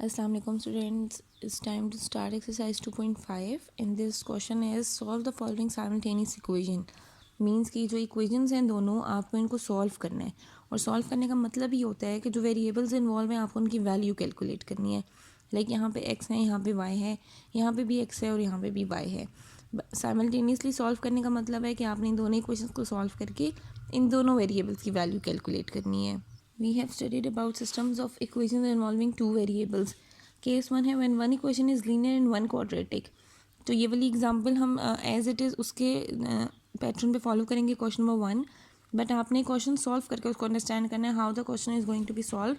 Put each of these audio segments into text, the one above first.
Assalamu alaikum students, it's time to start exercise 2.5 and this question is solve the following simultaneous equation. Means कि जो equations हैं दोनों आपको इनको solve करना है और सॉल्व करने का मतलब ये होता है कि जो वेरिएबल्स इन्वॉल्व हैं आपको उनकी वैल्यू कैलकुलेट करनी है. लाइक यहाँ पे x है, यहाँ पे y है, यहाँ पे भी x है और यहाँ पे भी y है. साइमल्टेनियसली सॉल्व करने का मतलब है कि आपने इन दोनों इक्वेशंस को सॉल्व करके इन दोनों वेरिएबल्स की वैल्यू कैलकुलेट करनी है. We have studied about systems of equations involving two variables. Case 1 है when one equation is linear and one quadratic. तो ये वाली एग्जांपल हम एज इट इज़ उसके पैटर्न पे फॉलो करेंगे क्वेश्चन नंबर 1. बट आपने क्वेश्चन सॉल्व करके उसको अंडरस्टैंड करना है how the question is going to be solve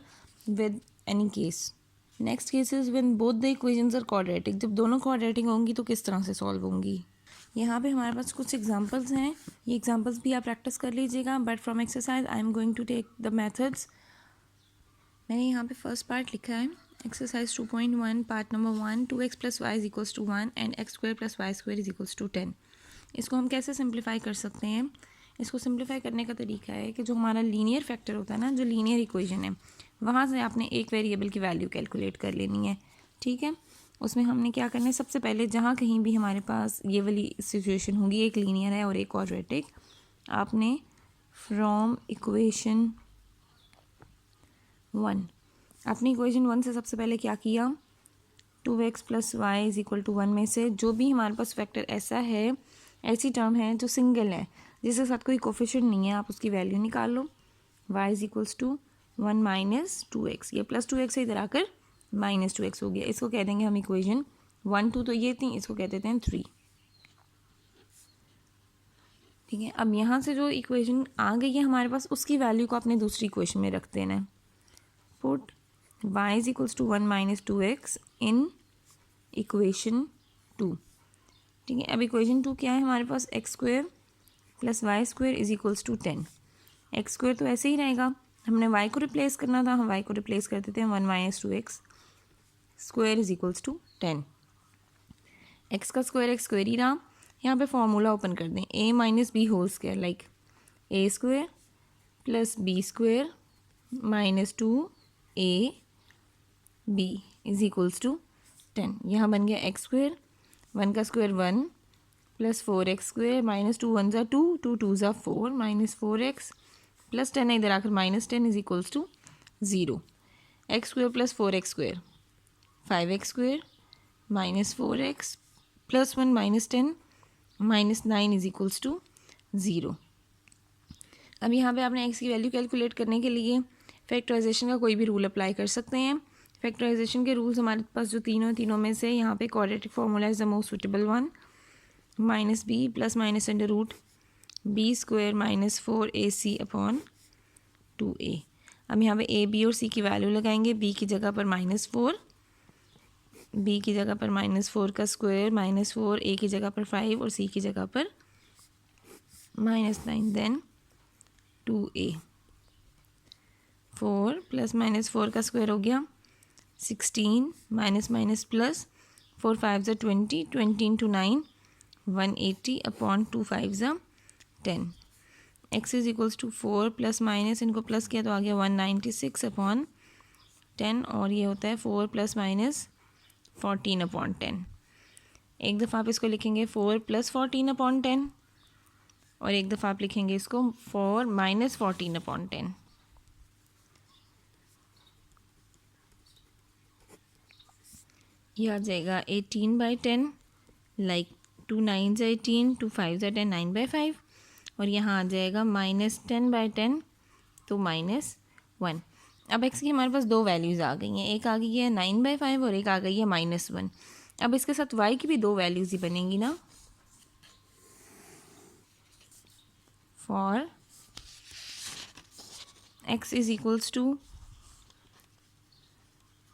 with any case. Next case is when both the equations are quadratic. जब दोनों क्वाड्रेटिक होंगी तो किस तरह से सॉल्व होंगी. यहाँ पे हमारे पास कुछ एग्जांपल्स हैं. ये एग्जांपल्स भी आप प्रैक्टिस कर लीजिएगा. But from exercise I am going to take the methods. मैंने यहाँ पे फर्स्ट पार्ट लिखा है exercise 2.1 part number 1 2x + y = 1 and x² + y² = 10. इसको हम कैसे सिंप्लीफाई कर सकते हैं. इसको सिंप्लीफाई करने का तरीका है कि जो हमारा लीनियर फैक्टर होता है ना, जो लीनियर इक्वेशन है, वहाँ से आपने एक वेरिएबल की वैल्यू कैलकुलेट कर लेनी है. ठीक है, उसमें हमने क्या करना है, सबसे पहले जहाँ कहीं भी हमारे पास ये वाली सिचुएशन होगी, एक लीनियर है और एक क्वाड्रेटिक, आपने फ्रॉम इक्वेशन 1 अपनी इक्वेशन 1 से सबसे पहले क्या किया, 2x + y = 1 में से जो भी हमारे पास फैक्टर ऐसा है, ऐसी टर्म है जो सिंगल है, जिसके साथ कोई कोफिशिएंट नहीं है, आप उसकी वैल्यू निकाल लो. y = 1 - 2x. ये +2x है, इधर आकर -2x हो गया. इसको कह देंगे हम इक्वेशन 1 2. तो ये थी, इसको कह देते हैं 3. ठीक है, अब यहाँ से जो इक्वेशन आ गई है हमारे पास, उसकी वैल्यू को अपने दूसरी इक्वेशन में रख देना है. Put y = 1 - 2x in equation 2. ठीक है, अब इक्वेशन 2 क्या है हमारे पास, x² + y² = 10. x² तो ऐसे ही रहेगा, हमने y को रिप्लेस करना था, हम y को रिप्लेस कर देते हैं 1 - 2x² = 10. x का स्क्वायर x² ही रहा. यहाँ पे फॉर्मूला ओपन कर दें, a - b² like a² + b² - 2ab = 10. यहाँ बन गया x², 1 का स्क्वायर 1 + 4x² - 2 1 = 2 2 2 = 4 - 4x + 10 है, इधर आकर -10 = 0. x² + 4x² 5x² - 4x + 1 - 10 -9 = 0. अब यहाँ पे आपने x की वैल्यू कैलकुलेट करने के लिए फैक्टराइजेशन का कोई भी रूल अप्लाई कर सकते हैं. फैक्टराइजेशन के रूल्स हमारे पास जो तीनों में से यहाँ पे quadratic formula is the most suitable one. -b + -√b² - 4ac/2a. अब यहाँ पे a b और c की वैल्यू लगाएंगे. b की जगह पर -4, b की जगह पर -4 का स्क्वायर -4, a की जगह पर 5 और c की जगह पर -9. Then 2a. 4 + -4 का स्क्वायर हो गया 16 - प्लस 4 5 = 20 20 × 9 180/2 5 = 10. x = 4 ± इनको प्लस किया तो आ गया 196/10 और ये होता है 4 ± 14/10. एक दफ़ा आप इसको लिखेंगे 4 + 14/10 और एक दफ़ा आप लिखेंगे इसको 4 - 14/10. ये आ जाएगा 18/10 like 2 9s are 18 2 5s are 10 9/5 और यहाँ आ जाएगा -10/10 तो -1. अब x की हमारे पास दो वैल्यूज़ आ गई हैं, एक आ गई है 9/5 और एक आ गई है -1. अब इसके साथ y की भी दो वैल्यूज़ ही बनेंगी ना. For x =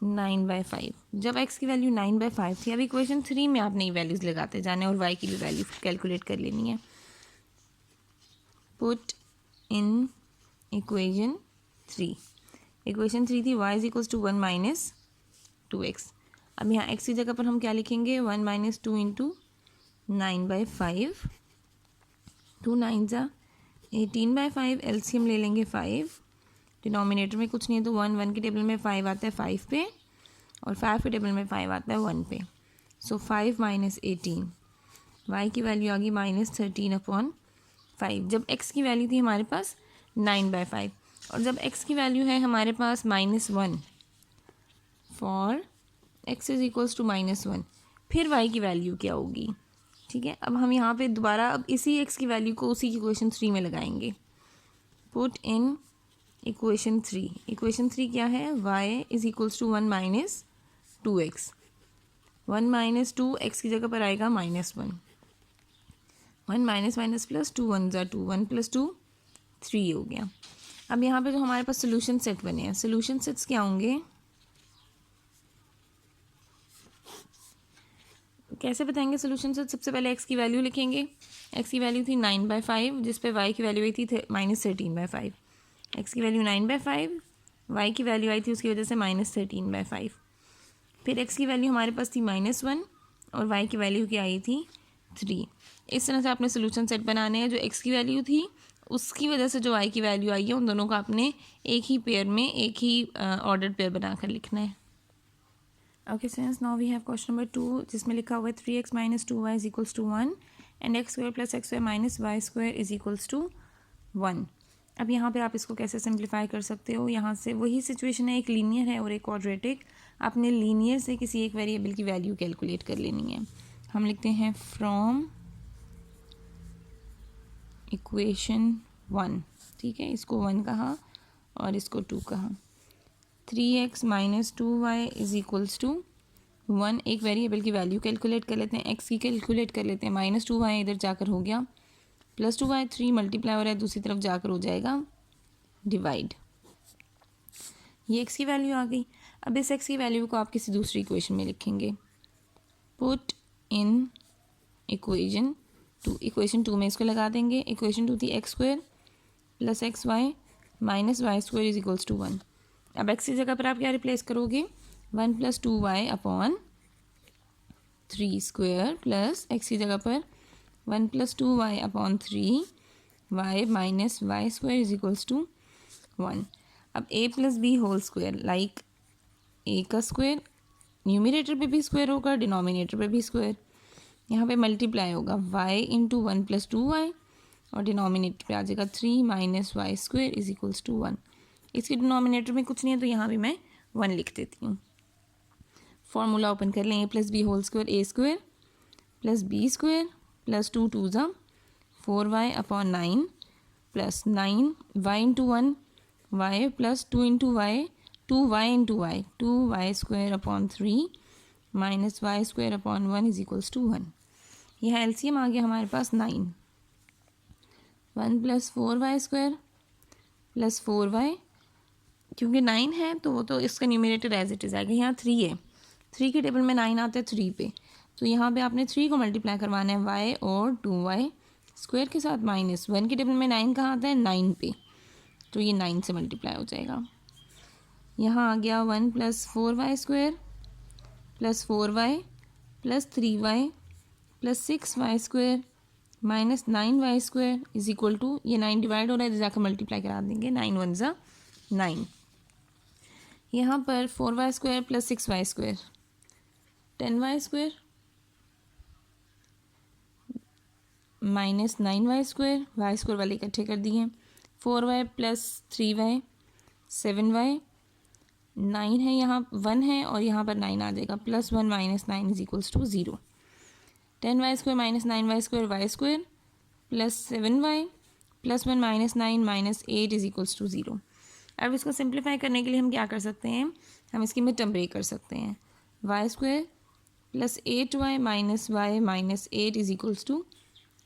9/5. जब x की वैल्यू 9/5 थी, अब इक्वेशन 3 में आप नई वैल्यूज़ लगाते जाने और y की भी वैल्यू कैलकुलेट कर लेनी है. Put in equation 3. इक्वेशन 3 थी y = 1 - 2x. अब यहाँ x की जगह पर हम क्या लिखेंगे, 1 - 2 × 9/5. 2 9s are 18/5. एलसीएम ले लेंगे 5. डिनोमिनेटर में कुछ नहीं है तो 1 1 के टेबल में 5 आता है 5 पे और 5 के टेबल में 5 आता है 1 पे। सो 5 माइनस 18, y की वैल्यू आ गई -13/5। जब x की वैल्यू थी हमारे पास 9/5 और जब x की वैल्यू है हमारे पास -1 for x is equals to -1, फिर y की वैल्यू क्या होगी? ठीक है, अब हम यहाँ पे दोबारा अब इसी x की वैल्यू को उसी इक्वेशन 3 में लगाएंगे। Put in equation 3। इक्वेशन 3 क्या है? y is equals to 1 minus 2x। 1 minus 2 x की जगह पर आएगा -1। 1 माइनस माइनस प्लस 2 1 ज़ा 2, 1 + 2 3 हो गया। अब यहाँ पे जो हमारे पास सोल्यूशन सेट बने हैं, सोल्यूशन सेट्स क्या होंगे, कैसे बताएंगे सोल्यूशन सेट? सबसे पहले x की वैल्यू लिखेंगे। x की वैल्यू थी 9/5 जिस पे y की वैल्यू आई थी -13/5। x की वैल्यू 9/5, y की वैल्यू आई थी उसकी वजह से -13/5। फिर x की वैल्यू हमारे पास थी -1 और y की वैल्यू क्या आई थी 3। इस तरह से आपने सोल्यूशन सेट बनाने हैं। जो x की वैल्यू थी उसकी वजह से जो y की वैल्यू आई है उन दोनों को आपने एक ही पेयर में, एक ही ऑर्डर्ड पेयर बनाकर लिखना है। Okay friends, now we have question number 2 जिसमें लिखा हुआ है 3x - 2y is equals to 1 and x² + xy - y² is equals to 1। अब यहाँ पे आप इसको कैसे सिंप्लीफाई कर सकते हो? यहाँ से वही सिचुएशन है, एक लीनियर है और एक क्वाड्रेटिक। आपने लीनियर से किसी एक वेरिएबल की वैल्यू कैलकुलेट कर लेनी है। हम लिखते हैं फ्रॉम इक्वेशन 1। ठीक है, इसको 1 कहा और इसको 2 कहा। 3x - 2y is equals to 1। एक वेरिएबल की वैल्यू कैलकुलेट कर लेते हैं, x की कैलकुलेट कर लेते हैं। -2y इधर जाकर हो गया +2y, 3 मल्टीप्लाई हो रहा है दूसरी तरफ जाकर हो जाएगा डिवाइड। ये x की वैल्यू आ गई। अब इस x की वैल्यू को आप किसी दूसरी इक्वेशन में लिखेंगे। Put in equation 2। इक्वेशन 2 में इसको लगा देंगे। इक्वेशन 2 थी x² + xy - y² is equals to 1। अब x की जगह पर आप क्या रिप्लेस करोगे? 1 + 2y अपॉन 3² प्लस x की जगह पर 1 + 2y upon 3y - y² is equals to 1। अब a + b whole square, like a का स्क्वायर न्यूमिनेटर पे भी स्क्वायर होगा, डिनोमिनेटर पे भी स्क्वायर। यहाँ पे मल्टीप्लाई होगा y × 1 + 2y और डिनोमिनेटर पे आ जाएगा 3 - y² इज इक्वल्स टू 1। इसके डिनोमिनेटर में कुछ नहीं है तो यहाँ भी मैं 1 लिख देती हूँ। फॉर्मूला ओपन कर लें। a + b whole square a² + b² + 2 2 ज़ा 4y upon 9 + 9 y × 1 y + 2 × y 2y × y 2y² upon 3 - y² upon 1 is equals to 1। यहाँ एलसीएम आ गया हमारे पास 9। 1 + 4y² + 4y, क्योंकि 9 है तो वो तो इसका न्यूमिनेटर एज इट इज़ आएगा। यहाँ 3 है, 3 के टेबल में 9 आता है 3 पे, तो यहाँ पे आपने 3 को मल्टीप्लाई करवाना है y और 2y स्क्वायर के साथ। -1 के टेबल में 9 कहाँ आता है? 9 पे, तो ये 9 से मल्टीप्लाई हो जाएगा। यहाँ आ गया 1 + 4y² + 4y + 3y + 6y² - 9y² is equal to, ये 9 डिवाइड हो रहा है तो जाकर मल्टीप्लाई करा देंगे। 9 1 ज़ा 9। यहाँ पर 4y² + 6y² 10y² - 9y² y² वाले इकट्ठे कर दिए। 4y + 3y 7y, 9 है यहाँ 1 है और यहाँ पर 9 आ जाएगा +1 - 9 is equals to 0। 10y² - 9y² y² + 7y +1 - 9 - 8 is equals to 0। अब इसको सिंप्लीफाई करने के लिए हम क्या कर सकते हैं? हम इसकी मिड टर्म ब्रेक कर सकते हैं। y² + 8y - y - 8 is equals to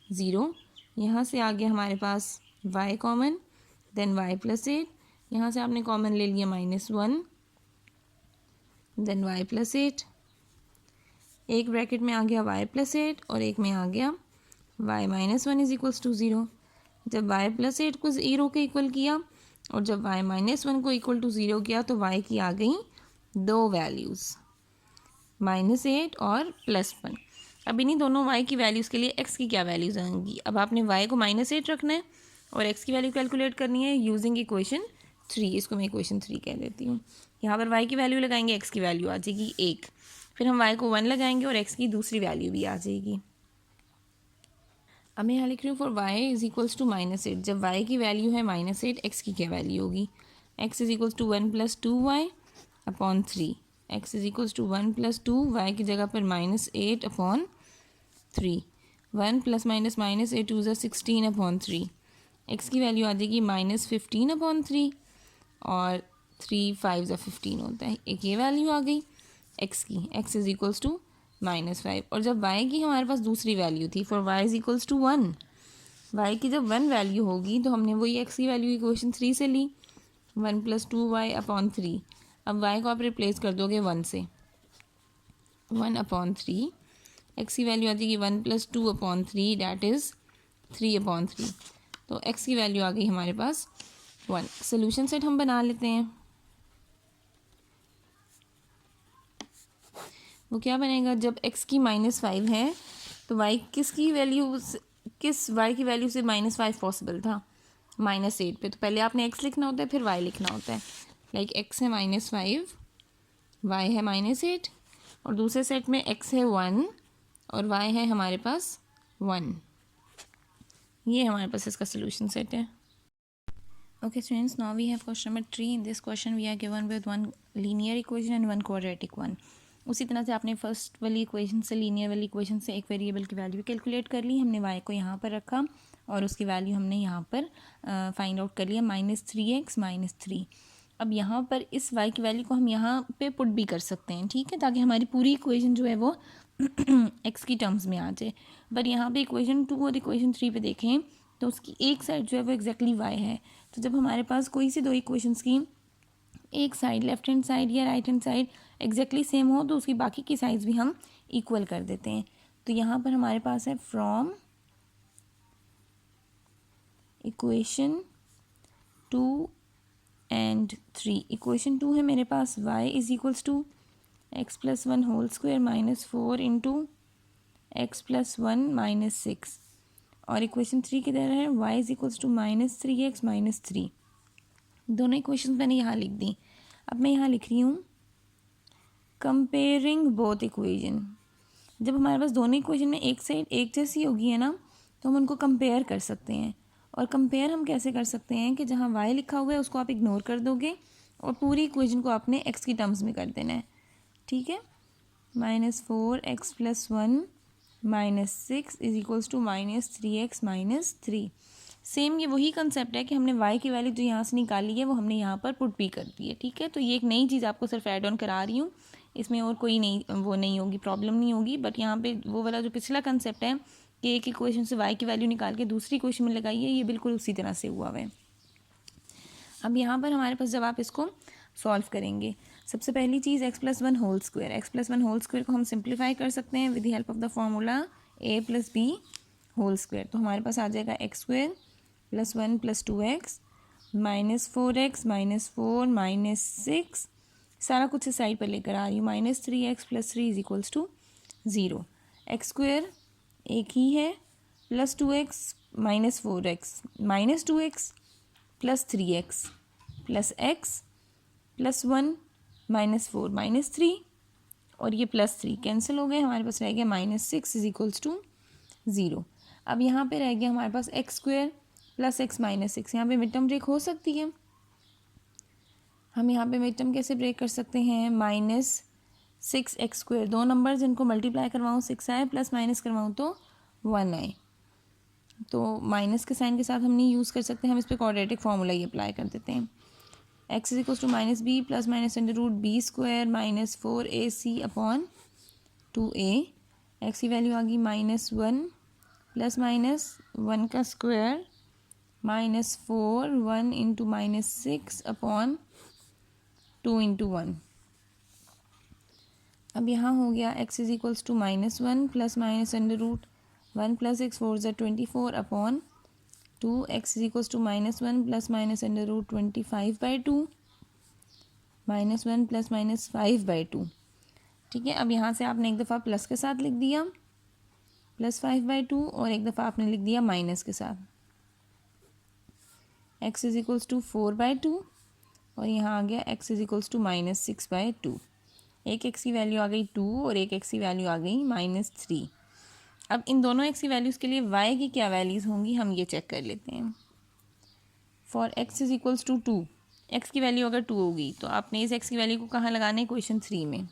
0। यहाँ से आ गया हमारे पास y कॉमन, देन y + 8, यहाँ से आपने कॉमन ले लिया -1, देन y + 8। एक ब्रैकेट में आ गया y + 8 और एक में आ गया y - 1 इज इक्वल्स टू 0। जब y + 8 को 0 के इक्वल किया और जब y - 1 को इक्वल टू 0 किया तो y की आ गई दो वैल्यूज़, -8 और +1। अब इन्हीं दोनों y की वैल्यूज़ के लिए x की क्या वैल्यूज़ आएंगी? अब आपने y को -8 रखना है और x की वैल्यू कैलकुलेट करनी है यूजिंग इक्वेशन 3। इसको मैं इक्वेशन 3 कह देती हूँ। यहाँ पर y की वैल्यू लगाएंगे, x की वैल्यू आ जाएगी 1, फिर हम y को 1 लगाएंगे और x की दूसरी वैल्यू भी आ जाएगी। अब मैं यहाँ लिख रही हूँ for y is equals to -8, जब y की वैल्यू है -8, x की क्या वैल्यू होगी, x is equals to 1 + 2y upon 3, x is equals to 1 + 2, y की जगह पर -8 अपॉन 3, 1 ± -8 2 = 16 अपॉन 3, x की वैल्यू आ जाएगी -15 अपॉन 3 और 3 5 = 15 होता है, एक ये वैल्यू आ गई x की, x इज इक्वल्स टू -5। और जब y की हमारे पास दूसरी वैल्यू थी for y is equals to 1, y की जब 1 वैल्यू होगी तो हमने वही x की वैल्यू इक्वेशन 3 से ली, 1 + 2y अपॉन 3। अब y को आप रिप्लेस कर दोगे 1 से, 1 अपॉन 3, x की वैल्यू आ जाएगी 1 + 2 अपॉन 3 डैट इज़ 3 अपॉन 3, तो x की वैल्यू आ गई हमारे पास 1। सोल्यूशन सेट हम बना लेते हैं, वो क्या बनेगा, जब x की -5 है तो y किसकी वैल्यू, किस y की वैल्यू से -5 पॉसिबल था, -8 पे, तो पहले आपने x लिखना होता है फिर y लिखना होता है। लाइक x है -5, y है -8 और दूसरे सेट में x है 1 और y है हमारे पास 1, ये हमारे पास इसका सोल्यूशन सेट है। Okay students, now we have question number 3. In this question we are given with one linear equation and one quadratic one. उसी तरह से आपने फर्स्ट वाली इक्वेशन से, लीनियर वाली इक्वेशन से एक वेरिएबल की वैल्यू कैलकुलेट कर ली, हमने y को यहाँ पर रखा और उसकी वैल्यू हमने यहाँ पर फाइंड आउट कर लिया -3x -3। अब यहाँ पर इस y की वैल्यू को हम यहाँ पे पुट भी कर सकते हैं, ठीक है, ताकि हमारी पूरी इक्वेशन जो है वो x की टर्म्स में आ जाए। पर यहाँ पे इक्वेशन 2 और इक्वेशन 3 पे देखें तो उसकी एक साइड जो है वो एग्जैक्टली y है, तो जब हमारे पास कोई सी दो इक्वेशंस की एक साइड लेफ्ट हैंड साइड या right hand side exactly same हो तो उसकी बाकी की साइड्स भी हम इक्वल कर देते हैं। तो यहाँ पर हमारे पास है फ्रॉम इक्वेशन 2 एंड 3, इक्वेशन 2 है मेरे पास y is equals to x + 1 whole square -4 into x + 1 -6, और इक्वेशन 3 की तरह है y is equals to -3x -3। दोनों इक्वेशन मैंने यहाँ लिख दी। अब मैं यहाँ लिख रही हूँ कंपेयरिंग बोथ इक्वेशन। जब हमारे पास दोनों इक्वेशन में एक साइड एक जैसी होगी है ना, तो हम उनको कंपेयर कर सकते हैं। और कंपेयर हम कैसे कर सकते हैं कि जहाँ y लिखा हुआ है उसको आप इग्नोर कर दोगे और पूरी इक्वेशन को आपने x की टर्म्स में कर देना है, ठीक है। -4x + 1 -6 is equals to -3x -3। Same ये वही कंसेप्ट है कि हमने y की वैल्यू जो यहाँ से निकाली है वो हमने यहाँ पर पुट भी कर दी है, ठीक है। तो ये एक नई चीज़ आपको सिर्फ ऐड ऑन करा रही हूँ, इसमें और कोई नहीं वो नहीं होगी, प्रॉब्लम नहीं होगी। बट यहाँ पे वो वाला जो पिछला कंसेप्ट है कि एक इक्वेशन से y की वैल्यू निकाल के दूसरी इक्वेशन में लगाई है, ये बिल्कुल उसी तरह से हुआ है। अब यहाँ पर हमारे पास जब आप इसको सॉल्व करेंगे, सबसे पहली चीज़ x + 1 whole square, x + 1 whole square को हम सिंप्लीफाई कर सकते हैं with the help of the formula a + b whole square. तो हमारे पास आ जाएगा x² + 1 + 2x -4x -4 -6, सारा कुछ इस साइड पर लेकर आ रही हूँ, -3x + 3 is equals to 0। x² एक ही है, +2x -4x -2x +3x +x +1 -4 -3 और ये +3 कैंसिल हो गए, हमारे पास रह गया -6 इज इक्वल्स टू 0। अब यहाँ पे रह गया हमारे पास x² + x -6, यहाँ पे मिड टर्म ब्रेक हो सकती है। हम यहाँ पे मिड टर्म कैसे ब्रेक कर सकते हैं, -6x², दो नंबर्स इनको मल्टीप्लाई करवाऊँ 6 आए, प्लस माइनस करवाऊँ तो 1 आए, तो माइनस के साइन के साथ हम नहीं यूज़ कर सकते, हम इस पर क्वाड्रेटिक फार्मूला ही अप्लाई कर देते हैं। x is equals to -b + -√b² -4ac upon 2a, x की वैल्यू आ गई -1 ± 1 का स्क्वायर -4 1 इंटू -6 अपॉन 2 इंटू 1। अब यहाँ हो गया x is equals to -1 ± √1 + x 4 = 24 upon 2, x is equals to -1 ± √25/2 -1 ± 5/2, ठीक है। अब यहाँ से आपने एक दफ़ा प्लस के साथ लिख दिया +5/2 और एक दफ़ा आपने लिख दिया माइनस के साथ। x इज इक्वल्स टू 4/2 और यहाँ आ गया x इज इक्वल्स टू -6/2। एक x की वैल्यू आ गई 2 और एक x की वैल्यू आ गई -3। अब इन दोनों x की वैल्यूज़ के लिए y की क्या वैल्यूज़ होंगी हम ये चेक कर लेते हैं। For x is equals to 2, x की वैल्यू अगर 2 होगी तो आपने इस x की वैल्यू को कहाँ लगाना है, इक्वेशन 3 में।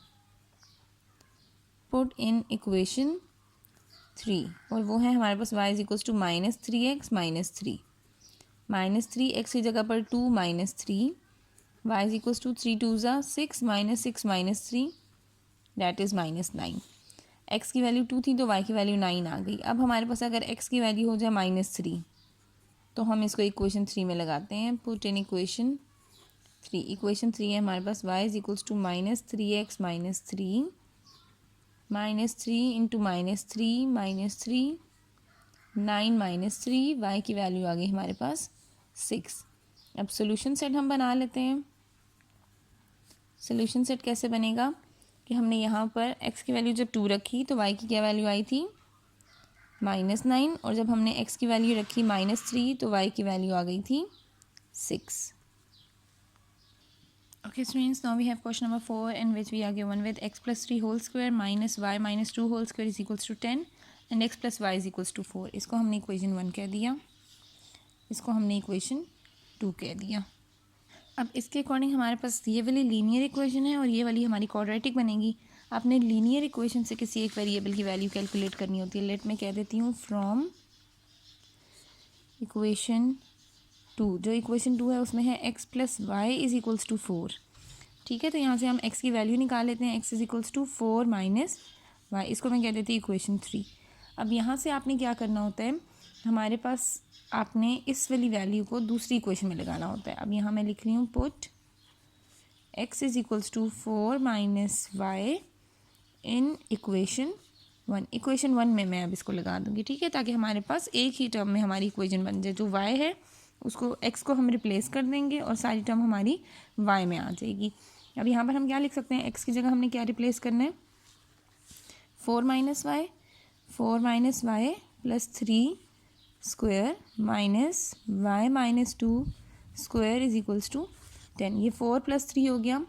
पुट इन इक्वेशन 3 और वो है हमारे पास y is equals to -3x -3। -3x की जगह पर 2 -3, y इज इक्वल्स टू 3 2 ज़ा 6 -6 -3 दैट इज़ -9। x की वैल्यू 2 थी तो y की वैल्यू 9 आ गई। अब हमारे पास अगर x की वैल्यू हो जाए -3 तो हम इसको इक्वेशन 3 में लगाते हैं। पुट इन इक्वेशन 3, इक्वेशन 3 है हमारे पास y is equals to -3x -3 -3 into -3 -3 9 -3, y की वैल्यू आ गई हमारे पास 6। अब सोल्यूशन सेट हम बना लेते हैं। सोल्यूशन सेट कैसे बनेगा कि हमने यहाँ पर x की वैल्यू जब 2 रखी तो y की क्या वैल्यू आई थी -9, और जब हमने x की वैल्यू रखी -3 तो y की वैल्यू आ गई थी 6। Okay students, now we have question number 4 in which we are given with x plus 3 whole square minus y minus 2 whole square is equals to 10 and x plus y is equals to 4। इसको हमने equation 1 कह दिया, इसको हमने equation 2 कह दिया। अब इसके अकॉर्डिंग हमारे पास ये वाली लीनियर इक्वेशन है और ये वाली हमारी क्वाड्रेटिक बनेगी। आपने लीनियर इक्वेशन से किसी एक वेरिएबल की वैल्यू कैलकुलेट करनी होती है। लेट मैं कह देती हूँ फ्रॉम इक्वेशन 2, जो इक्वेशन 2 है उसमें है x plus y is equals to 4। ठीक है, तो यहाँ से हम x की वैल्यू निकाल लेते हैं। x is equals to 4 minus y, इसको मैं कह देती हूँ इक्वेशन 3। अब यहाँ से आपने क्या करना होता है, हमारे पास आपने इस वाली वैल्यू को दूसरी इक्वेशन में लगाना होता है। अब यहाँ मैं लिख रही हूँ put x is equals to 4 minus y in equation 1। Equation 1 में मैं अब इसको लगा दूँगी, ठीक है, ताकि हमारे पास एक ही टर्म में हमारी इक्वेशन बन जाए। जो y है उसको x को हम रिप्लेस कर देंगे और सारी टर्म हमारी y में आ जाएगी। अब यहाँ पर हम क्या लिख सकते हैं, x की जगह हमने क्या रिप्लेस करना है, 4 minus y plus 3 square minus y minus 2 square is equals to 10। ये 4 प्लस 3 हो गया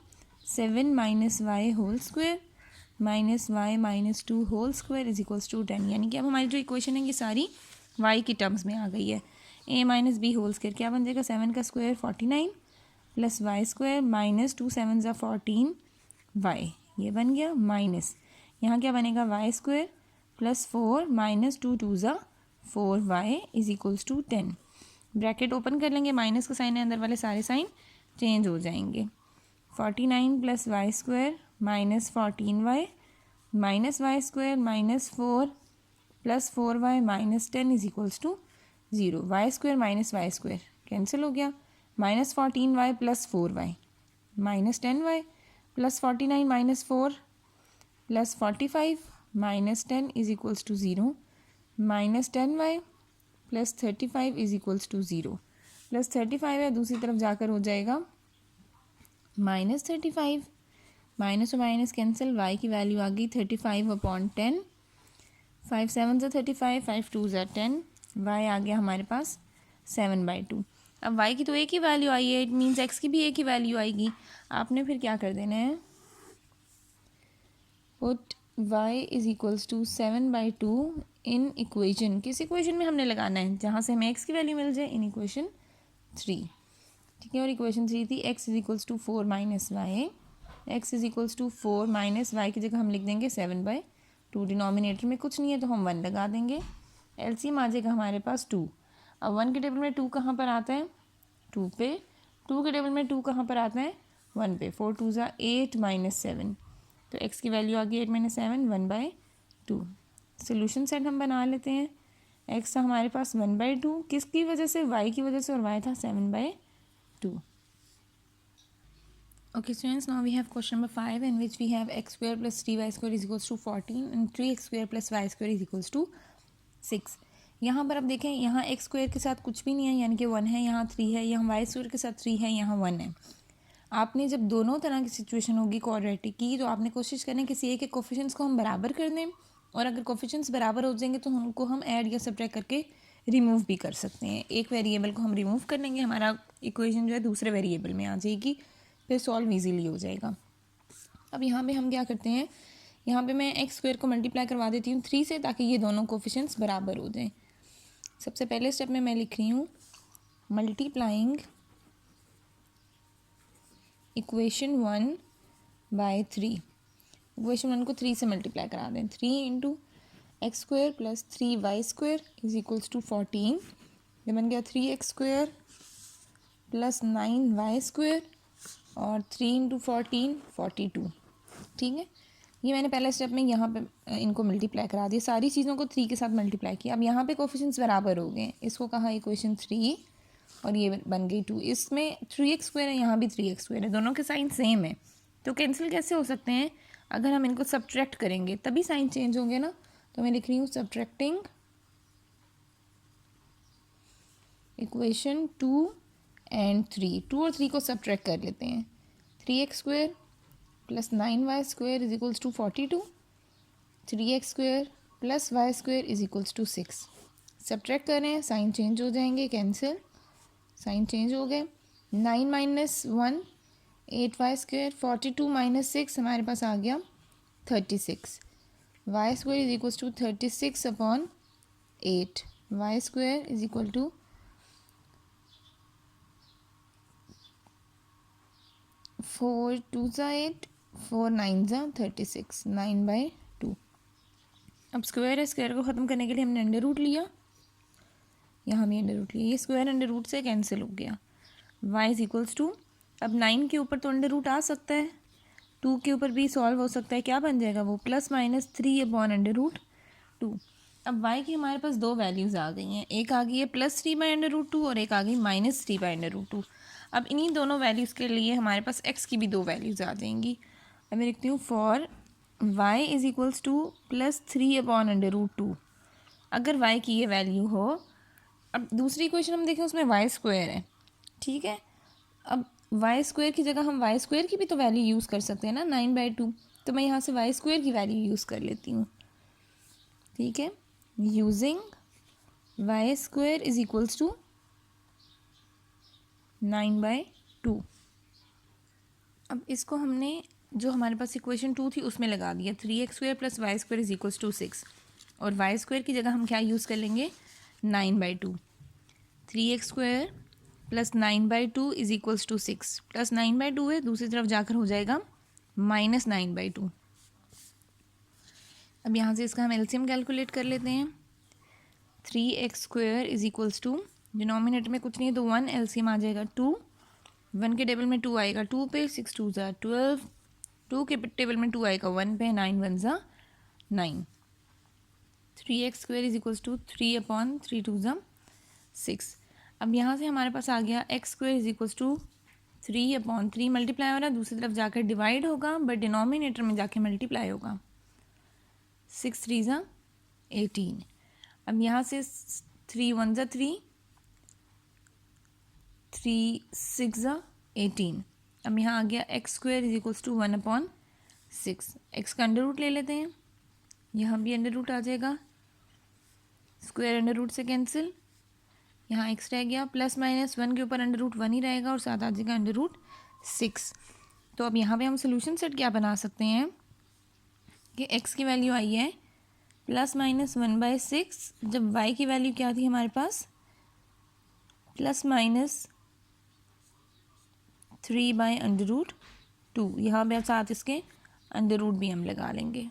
7 minus y whole square minus y minus 2 whole square is equals to 10। यानी कि अब हमारी जो इक्वेशन है ये सारी y की टर्म्स में आ गई है। a minus b whole square क्या बन जाएगा, 7 का square 49 plus y square minus 2 7 ज़ा 14 वाई, ये बन गया माइनस यहाँ क्या बनेगा वाई स्क्वायर प्लस 4 माइनस 2 2 ज़ा 4 y is equals to 10। Bracket open कर लेंगे, माइनस का साइन है, अंदर वाले सारे साइन चेंज हो जाएंगे। 49 plus y square minus 14 y minus y square minus 4 plus 4 y minus 10 is equals to 0। Y square minus y square cancel हो गया, minus 14 y plus 4 y minus 10 y plus 49 minus 4 plus 45 minus 10 is equals to 0। Minus 10 y plus 35 is equals to 0। Plus 35 है दूसरी तरफ जाकर हो जाएगा minus 35, minus और minus cancel, Y की वैल्यू आ गई 35/10। 5 7 ज़ा 35, 5 2 ज़ा 10, वाई आ गया हमारे पास 7/2। अब y की तो एक ही वैल्यू आई है, इट मीन्स x की भी एक ही वैल्यू आएगी। आपने फिर क्या कर देना है, put y is equals to 7/2 in equation, किस इक्वेशन में हमने लगाना है जहाँ से हमें x की वैल्यू मिल जाए, इन इक्वेशन 3। ठीक है, और इक्वेशन 3 थी x is equals to 4 minus y, x is equals to 4 minus y की जगह हम लिख देंगे 7/2। डिनोमिनेटर में कुछ नहीं है तो हम 1 लगा देंगे, एलसीएम आ जाएगा हमारे पास 2। अब 1 के टेबल में 2 कहाँ पर आता है, 2 पे, 2 के टेबल में 2 कहाँ पर आता है, 1 पे। 4 2 ज़ा 8 माइनस 7, तो x की वैल्यू आ गई 8 माइनस 7 1/2। सोल्यूशन सेट हम बना लेते हैं। x था हमारे पास 1/2, किसकी वजह से, y की वजह से, और y था 7/2। Okay students, now we have question number 5 in which we have x square plus 3y square is equals to 14 and 3x square plus y square is equals to 6। यहाँ पर अब देखें, यहाँ x स्क्वायर के साथ कुछ भी नहीं है यानी कि 1 है, यहाँ 3 है, यहाँ y स्क्वायर के साथ 3 है, यहाँ 1 है। आपने जब दोनों तरह की सिचुएशन होगी क्वाड्रेटिक की तो आपने कोशिश करना है किसी एक के कोफिशिएंट्स को हम बराबर कर दें, और अगर कोफिशिएंट्स बराबर हो जाएंगे तो उनको हम ऐड या सब्ट्रैक्ट करके रिमूव भी कर सकते हैं। एक वेरिएबल को हम रिमूव कर लेंगे, हमारा इक्वेशन जो है दूसरे वेरिएबल में आ जाएगी, फिर सॉल्व ईजीली हो जाएगा। अब यहाँ पे हम क्या करते हैं, यहाँ पे मैं एक्स स्क्वायर को मल्टीप्लाई करवा देती हूँ 3 से, ताकि ये दोनों कोफिशिएंट्स बराबर हो जाएं। सबसे पहले स्टेप में मैं लिख रही हूँ मल्टीप्लाइंग इक्वेशन 1 बाय 3। इक्वेशन 1 को 3 से मल्टीप्लाई करा दें। 3 into x square plus 3y square is equals to 14। ये बन गया 3x square plus 9y square और 3 इंटू 14 42। ठीक है, ये मैंने पहले स्टेप में यहाँ पे इनको मल्टीप्लाई करा दिया, सारी चीज़ों को 3 के साथ मल्टीप्लाई किया। अब यहाँ पे कोफिशिएंट्स बराबर हो गए, इसको कहा इक्वेशन 3 और ये बन गई 2। इसमें 3x स्क्वायर है, यहाँ भी 3x स्क्वायर है, दोनों के साइन सेम है, तो कैंसिल कैसे हो सकते हैं? अगर हम इनको सब्ट्रैक्ट करेंगे तभी साइन चेंज होंगे ना। तो मैं लिख रही हूँ सब्ट्रैक्टिंग इक्वेशन 2 एंड 3। 2 और 3 को सब्ट्रैक्ट कर लेते हैं। 3x square plus 9y square is equals to 42। 3x square plus y square is equals to 6। Subtract कर रहे हैं, साइन चेंज हो जाएंगे, कैंसिल, साइन चेंज हो गए। 9 माइनस 1 8y स्क्वायर, 42 माइनस 6 हमारे पास आ गया 36। y square is equals to 36 upon 8। y square is equal to 4 2 ज़ा 8, 4 9 ज़ा 36, 9/2। अब स्क्वायर है, स्क्वायर को ख़त्म करने के लिए हमने अंडर रूट लिया, यहाँ भी अंडर रूट लिया, ये स्क्वायर अंडर रूट से कैंसिल हो गया। y इज इक्वल्स टू, अब 9 के ऊपर तो अंडर रूट आ सकता है, 2 के ऊपर भी सॉल्व हो सकता है, क्या बन जाएगा वो plus minus 3 upon under root 2। अब y की हमारे पास दो वैल्यूज़ आ गई हैं, एक आ गई है +3/√2 और एक आ गई -3/√2। अब इन्हीं दोनों वैल्यूज़ के लिए हमारे पास x की भी दो वैल्यूज़ आ जाएंगी। अब मैं लिखती हूँ for y is equals to +3/√2। अगर y की ये वैल्यू हो, अब दूसरी इक्वेशन हम देखें उसमें y स्क्वायर है, ठीक है। अब y स्क्वायर की जगह हम y स्क्वायर की भी तो वैल्यू यूज़ कर सकते हैं ना, 9/2। तो मैं यहाँ से y स्क्वायर की वैल्यू यूज़ कर लेती हूँ, ठीक है। Using y square is equals to 9/2। अब इसको हमने जो हमारे पास इक्वेशन 2 थी उसमें लगा दिया, 3x square plus y square is equals to 6। और y स्क्वायर की जगह हम क्या यूज़ कर लेंगे, 9/2। 3x square plus 9/2 is equals to 6, plus 9/2 है, दूसरी तरफ जाकर हो जाएगा -9/2। अब यहाँ से इसका हम एलसीएम कैलकुलेट कर लेते हैं। 3x square is equals to, denominator में कुछ नहीं है तो 1, एलसीएम आ जाएगा 2, 1 के टेबल में 2 आएगा 2 पे, 6 2 ज़ा 12, 2 के टेबल में 2 आएगा 1 पे, 9 1 ज़ा 9। 3x square is equals to 3/3 2 ज़ा 6। अब यहाँ से हमारे पास आ गया x square is equals to 3/3, multiply हो रहा है, दूसरी तरफ जाकर डिवाइड होगा, बट डिनोमिनेटर में जाके मल्टीप्लाई होगा। 6 3 ज़ा 18। अब यहाँ से 3 1 ज़ा 3, 3 6 ज़ा 18। अब यहाँ आ गया x square is equals to 1/6। x का अंडर रूट ले लेते हैं, यहाँ भी अंडर रूट आ जाएगा, स्क्वायर अंडर रूट से कैंसिल, यहाँ x रह गया, प्लस माइनस 1 के ऊपर अंडर रूट 1 ही रहेगा और साथ आ जाएगा अंडर रूट 6। तो अब यहाँ पे हम सोल्यूशन सेट क्या बना सकते हैं कि x की वैल्यू आई है ±1/6, जब y की वैल्यू क्या थी हमारे पास, +3/√2। यहाँ पे साथ इसके अंडर रूट भी हम लगा लेंगे।